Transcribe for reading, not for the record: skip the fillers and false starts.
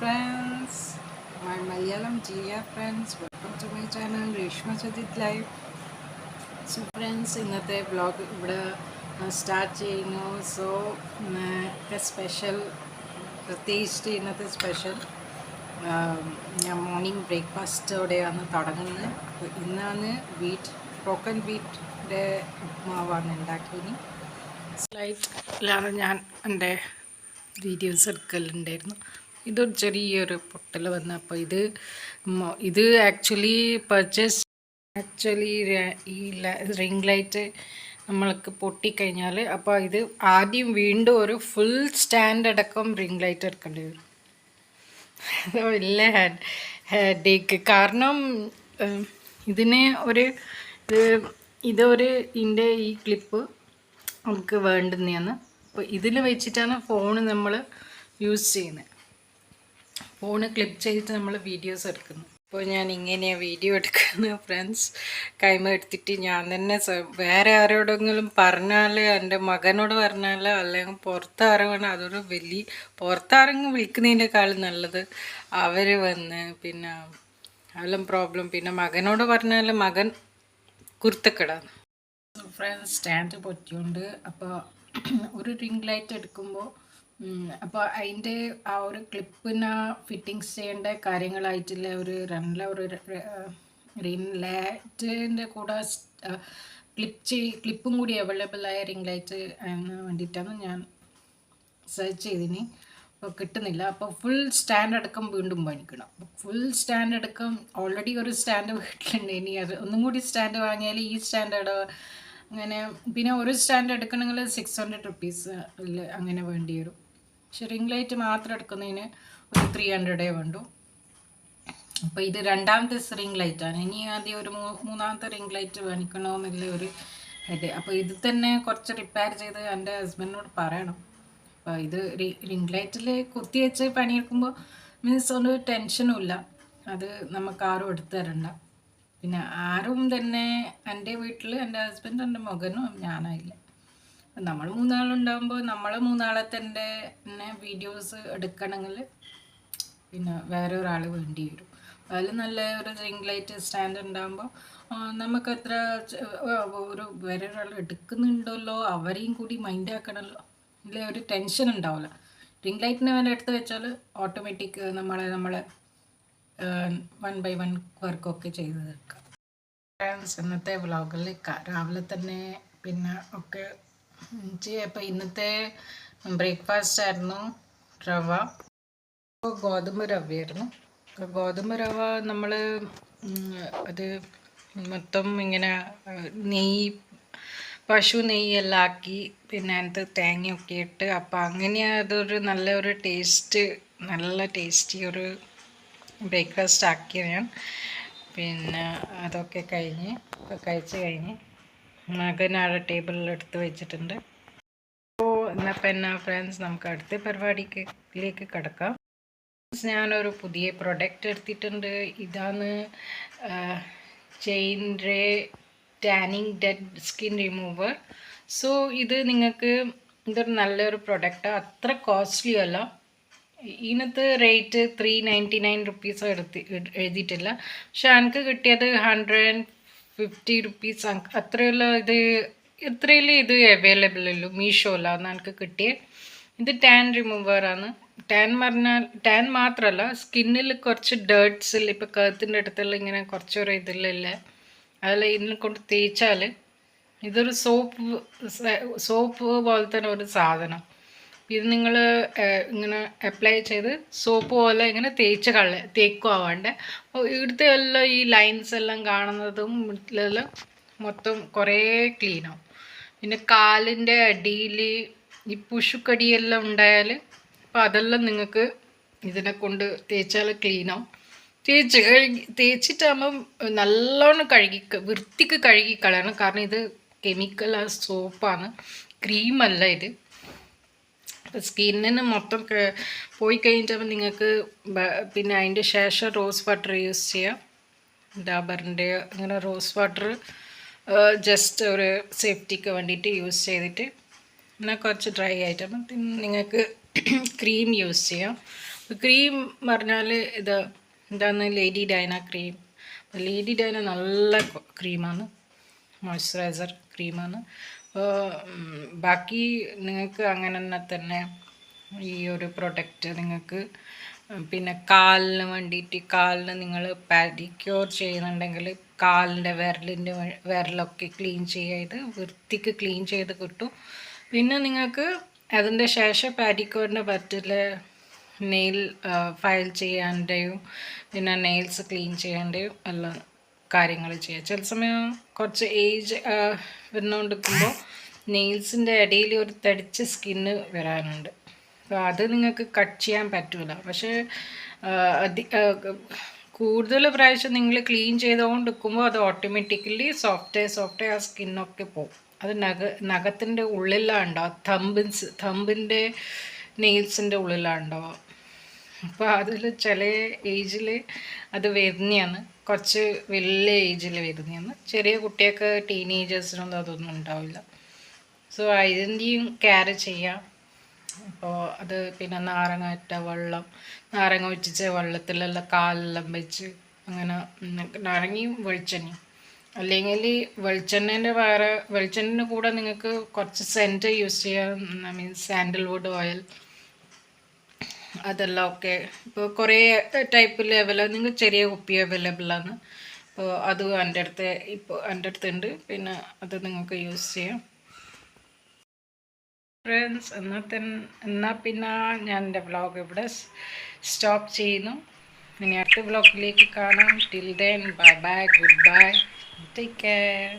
friends, my Malayalam GF friends, welcome to my channel Reshma Chajit Live. So friends, ഇന്നത്തെ vlog ഇവിടെ start ചെയ്യുന്നു. So special പ്രത്യേകിച്ച് ഇന്നത്തെ special ഞാൻ morning ബ്രേക്ക്ഫാസ്റ്റോടെയാണ് തുടങ്ങുന്നത്. അപ്പോൾ ഇന്നാണ് ബ്രോക്കൺ വീറ്റിൻ്റെ ഉപ്മാവാണ് ഉണ്ടാക്കിയത്. സ്ലൈറ്റിലാണ് ഞാൻ എൻ്റെ വീഡിയോസ് എടുക്കലുണ്ടായിരുന്നു. ഇതൊരു ചെറിയൊരു പൊട്ടൽ വന്നു. അപ്പോൾ ഇത് ആക്ച്വലി ഈ റിംഗ് ലൈറ്റ് നമ്മൾക്ക് പൊട്ടിക്കഴിഞ്ഞാൽ അപ്പോൾ ഇത് ആദ്യം വീണ്ടും ഒരു ഫുൾ സ്റ്റാൻഡ് അടക്കം റിംഗ് ലൈറ്റ് എടുക്കേണ്ടി വരും. വലിയ ഹെഡേക്ക്. കാരണം ഇതിന് ഇതിൻ്റെ ഈ ക്ലിപ്പ് നമുക്ക് വേണ്ടുന്നതാണ്. അപ്പോൾ ഇതിൽ വെച്ചിട്ടാണ് ഫോണ് നമ്മൾ യൂസ് ചെയ്യുന്നത്. ഫോണ് ക്ലിപ്പ് ചെയ്തിട്ട് നമ്മൾ വീഡിയോസ് എടുക്കുന്നു. അപ്പോൾ ഞാൻ ഇങ്ങനെയാണ് വീഡിയോ എടുക്കുന്നത് ഫ്രണ്ട്സ്. കൈമ എടുത്തിട്ട് ഞാൻ തന്നെ വേറെ ആരോടെങ്കിലും പറഞ്ഞാൽ, എൻ്റെ മകനോട് പറഞ്ഞാൽ, അല്ലെങ്കിൽ പുറത്താരെങ്കിലും അതൊരു പുറത്താരെങ്കിലും വിളിക്കുന്നതിൻ്റെക്കാളും നല്ലത് അവർ വന്ന് പിന്നെ അതെല്ലാം പ്രോബ്ലം. പിന്നെ മകനോട് പറഞ്ഞാൽ മകൻ കുരുത്തക്കെടാണ്. Friends stand പൊറ്റിയുണ്ട്. അപ്പോൾ ഒരു റിംഗ് ലൈറ്റ് എടുക്കുമ്പോൾ അപ്പോൾ അതിൻ്റെ ആ ഒരു ക്ലിപ്പിന് ഫിറ്റിങ്സ് ചെയ്യേണ്ട കാര്യങ്ങളായിട്ടില്ല. ഒരു റിംഗ് ലൈറ്റിൻ്റെ കൂടെ ക്ലിപ്പും കൂടി അവൈലബിളായ റിംഗ് ലൈറ്റ് അതിന് വേണ്ടിയിട്ടാണ് ഞാൻ സെർച്ച് ചെയ്തിന്. അപ്പോൾ കിട്ടുന്നില്ല. അപ്പോൾ ഫുൾ സ്റ്റാൻഡ് അടക്കം വീണ്ടും മേടിക്കണം. ഫുൾ സ്റ്റാൻഡ് അടക്കം ഓൾറെഡി ഒരു സ്റ്റാൻഡ് വീട്ടിലുണ്ട്. ഇനി അത് ഒന്നും കൂടി സ്റ്റാൻഡ് വാങ്ങിയാൽ ഈ സ്റ്റാൻഡ് അങ്ങനെ പിന്നെ ഒരു സ്റ്റാൻഡ് എടുക്കണമെങ്കിൽ 600 rupees അങ്ങനെ വേണ്ടി വരും. പക്ഷെ റിംഗ് ലൈറ്റ് മാത്രം എടുക്കുന്നതിന് ഒരു 300 വേണ്ടു. അപ്പോൾ ഇത് രണ്ടാമത്തെ റിംഗ് ലൈറ്റാണ്. ഇനി ആദ്യം ഒരു മൂന്നാമത്തെ റിംഗ് ലൈറ്റ് മേടിക്കണമെന്നുള്ള ഒരു ഹെഡ്. അപ്പോൾ ഇത് തന്നെ കുറച്ച് റിപ്പയർ ചെയ്ത് എൻ്റെ ഹസ്ബൻഡിനോട് പറയണം. അപ്പോൾ ഇത് റിംഗ് ലൈറ്റിൽ കുത്തിവെച്ച് പണിയെടുക്കുമ്പോൾ മീൻസ് ഒരു ടെൻഷനും ഇല്ല. അത് നമുക്ക് ആരും എടുത്തു തരണ്ട. പിന്നെ ആരും തന്നെ എൻ്റെ വീട്ടിൽ എൻ്റെ ഹസ്ബൻഡ്, എൻ്റെ മകനും ഞാനായില്ല. നമ്മൾ മൂന്നാളുണ്ടാകുമ്പോൾ നമ്മൾ മൂന്നാളെ തന്നെ വീഡിയോസ് എടുക്കണമെങ്കിൽ പിന്നെ വേറെ ഒരാൾ വേണ്ടി വരും. അതിൽ നല്ല ഒരു റിംഗ് ലൈറ്റ് സ്റ്റാൻഡ് ഉണ്ടാകുമ്പോൾ നമുക്കത്ര വേറെ ഒരാൾ എടുക്കുന്നുണ്ടല്ലോ അവരെയും കൂടി മൈൻഡ് ആക്കണമല്ലോ, ഇല്ലേ ഒരു ടെൻഷൻ ഉണ്ടാവില്ല. റിംഗ് ലൈറ്റിന് വേണ്ടി എടുത്ത് വെച്ചാൽ ഓട്ടോമാറ്റിക് നമ്മളെ 1 by 1 വർക്കൊക്കെ ചെയ്ത് തീർക്കാം. ഇന്നത്തെ വ്ളോഗിൽ രാവിലെ തന്നെ പിന്നെ ഒക്കെ അപ്പോൾ ഇന്നത്തെ ബ്രേക്ക്ഫാസ്റ്റ് ആയിരുന്നു റവ, ഗോതമ്പ് റവയായിരുന്നു. ഗോതമ്പ് റവ നമ്മൾ അത് മൊത്തം ഇങ്ങനെ പശു നെയ്യെല്ലാം ആക്കി പിന്നെ അതിനകത്ത് തേങ്ങയൊക്കെ ഇട്ട് അപ്പോൾ അങ്ങനെ അതൊരു നല്ല ടേസ്റ്റി ഒരു ബ്രേക്ക്ഫാസ്റ്റ് ആക്കിയ ഞാൻ. പിന്നെ അതൊക്കെ കഴിച്ച് കഴിഞ്ഞ് മകൻ ആ ടേബിളിൽ എടുത്ത് വെച്ചിട്ടുണ്ട്. അപ്പോൾ എന്നാ ഫ്രണ്ട്സ് നമുക്ക് അടുത്ത പരിപാടിയിലേക്ക് കിടക്കാം. ഞാനൊരു പുതിയ പ്രൊഡക്റ്റ് എടുത്തിട്ടുണ്ട്. ഇതാണ് ചെയിൻറേ tanning dead skin remover. So ഇതൊരു നല്ലൊരു പ്രൊഡക്റ്റാണ്. അത്ര കോസ്റ്റ്ലി അല്ല. ഇതിനകത്ത് റേറ്റ് 399 rupees എഴുതിയിട്ടില്ല. പക്ഷെ എനിക്ക് കിട്ടിയത് 150 rupees ഇത്രയല്ലേ ഇത് അവൈലബിൾ ഉള്ളൂ മീഷോയിലാണ് എനിക്ക് കിട്ടിയത്. ഇത് ടാൻ റിമൂവറാണ്. ടാൻ മാത്രമല്ല, സ്കിന്നിൽ കുറച്ച് ഡേർട്ട്സിൽ ഇപ്പോൾ കഴുത്തിൻ്റെ അടുത്തുള്ള ഇങ്ങനെ കുറച്ചൊരു ഇതിലില്ല അതിൽ ഇതിനെ കൊണ്ട് തേച്ചാൽ ഇതൊരു സോപ്പ് പോലത്തെ ഒരു സാധനം. ഇത് നിങ്ങൾ ഇങ്ങനെ അപ്ലൈ ചെയ്ത് സോപ്പ് പോലെ ഇങ്ങനെ തേക്കുവാണ്ട് അപ്പോൾ ഇവിടുത്തെ എല്ലാം ഈ ലൈൻസ് എല്ലാം കാണുന്നതും വീട്ടിലെല്ലാം മൊത്തം കുറേ ക്ലീനാവും. പിന്നെ കാലിൻ്റെ അടിയിൽ ഈ പുഷുക്കടിയെല്ലാം ഉണ്ടായാൽ അപ്പോൾ അതെല്ലാം നിങ്ങൾക്ക് ഇതിനെ കൊണ്ട് തേച്ചാൽ ക്ലീനാവും. തേച്ചിട്ടാകുമ്പം നല്ലോണം വൃത്തിക്ക് കഴുകി കളയണം. കാരണം ഇത് കെമിക്കൽ സോപ്പാണ്, ക്രീമല്ല ഇത്. സ്കിന്നിന് മൊത്തം പോയി കഴിഞ്ഞിട്ട് നിങ്ങൾക്ക് പിന്നെ അതിൻ്റെ ശേഷം റോസ് വാട്ടർ യൂസ് ചെയ്യാം. ഡാബറിൻ്റെ അങ്ങനെ റോസ് വാട്ടർ ജസ്റ്റ് ഒരു സേഫ്റ്റിക്ക് വേണ്ടിയിട്ട് യൂസ് ചെയ്തിട്ട് എന്നാൽ കുറച്ച് ഡ്രൈ ആയിട്ട് അപ്പം നിങ്ങൾക്ക് ക്രീം യൂസ് ചെയ്യാം. ക്രീം പറഞ്ഞാൽ ഇത് എന്താണ് ലേഡി ഡൈന ക്രീം. ലേഡി ഡൈന നല്ല ക്രീമാണ്, മോയ്സ്ചറൈസർ ക്രീമാണ്. അപ്പോൾ ബാക്കി നിങ്ങൾക്ക് അങ്ങനെ തന്നെ ഈ ഒരു പ്രൊഡക്റ്റ് നിങ്ങൾക്ക് പിന്നെ കാലിന് വേണ്ടിയിട്ട് കാലിന് നിങ്ങൾ പാഡിക്യൂർ ചെയ്യുന്നുണ്ടെങ്കിൽ കാലിൻ്റെ വിരലൊക്കെ ക്ലീൻ ചെയ്ത് വൃത്തിക്ക് ക്ലീൻ ചെയ്ത് കിട്ടും. പിന്നെ നിങ്ങൾക്ക് അതിൻ്റെ ശേഷം പാഡിക്യൂറിൻ്റെ പറ്റില്ല നെയിൽ ഫയൽ ചെയ്യാൻ്റെയും പിന്നെ നെയിൽസ് ക്ലീൻ ചെയ്യേണ്ടയും എല്ലാം കാര്യങ്ങൾ ചെയ്യുക. ചില സമയം കുറച്ച് ഏജ് വന്നുകൊണ്ടിരിക്കുമ്പോൾ നെയിൽസിൻ്റെ ഇടയിൽ ഒരു തടിച്ച സ്കിന്ന് വരാനുണ്ട്. അപ്പോൾ അത് നിങ്ങൾക്ക് കട്ട് ചെയ്യാൻ പറ്റില്ല. പക്ഷേ കൂടുതൽ പ്രാവശ്യം നിങ്ങൾ ക്ലീൻ ചെയ്തുകൊണ്ടിരിക്കുമ്പോൾ അത് ഓട്ടോമാറ്റിക്കലി സോഫ്റ്റ് ആ സ്കിന്നൊക്കെ പോകും. അത് നഖത്തിൻ്റെ ഉള്ളിലാണ് ഉണ്ടാവുക, തമ്പിൻ്റെ നെയിൽസിൻ്റെ ഉള്ളിലാണ് ഉണ്ടാവുക. അപ്പോൾ അതിൽ ചില ഏജിൽ അത് വരുന്നതാണ്, കുറച്ച് വലിയ ഏജിൽ വരുന്നതാണ്. ചെറിയ കുട്ടിയൊക്കെ ടീനേജേഴ്സിനൊന്നും അതൊന്നും ഉണ്ടാവില്ല. സോ അതിൻ്റെയും കെയർ ചെയ്യാം. അപ്പോൾ അത് പിന്നെ നാരങ്ങ വെച്ചിച്ച് വെള്ളത്തിലെല്ലാം കാലെല്ലാം വെച്ച് അങ്ങനെ നാരങ്ങയും വെളിച്ചെണ്ണയും, അല്ലെങ്കിൽ വെളിച്ചെണ്ണൻ്റെ കൂടെ നിങ്ങൾക്ക് കുറച്ച് സെൻറ്റ് യൂസ് ചെയ്യാം. മീൻസ് സാൻഡൽവുഡ് ഓയിൽ, അതെല്ലാം ഒക്കെ. ഇപ്പോൾ കുറേ ടൈപ്പ് നിങ്ങൾ ചെറിയ കുപ്പി അവൈലബിളാണ്. അപ്പോൾ അതും എൻ്റെ അടുത്തുണ്ട്. പിന്നെ അത് നിങ്ങൾക്ക് യൂസ് ചെയ്യാം. ഫ്രണ്ട്സ്, എന്നാൽ പിന്നെ ഞാൻ എൻ്റെ വ്ളോഗ് ഇവിടെ സ്റ്റോപ്പ് ചെയ്യുന്നു. ഇനി അടുത്ത വ്ളോഗിലേക്ക് കാണാം. Till then bye bye, good bye, take care.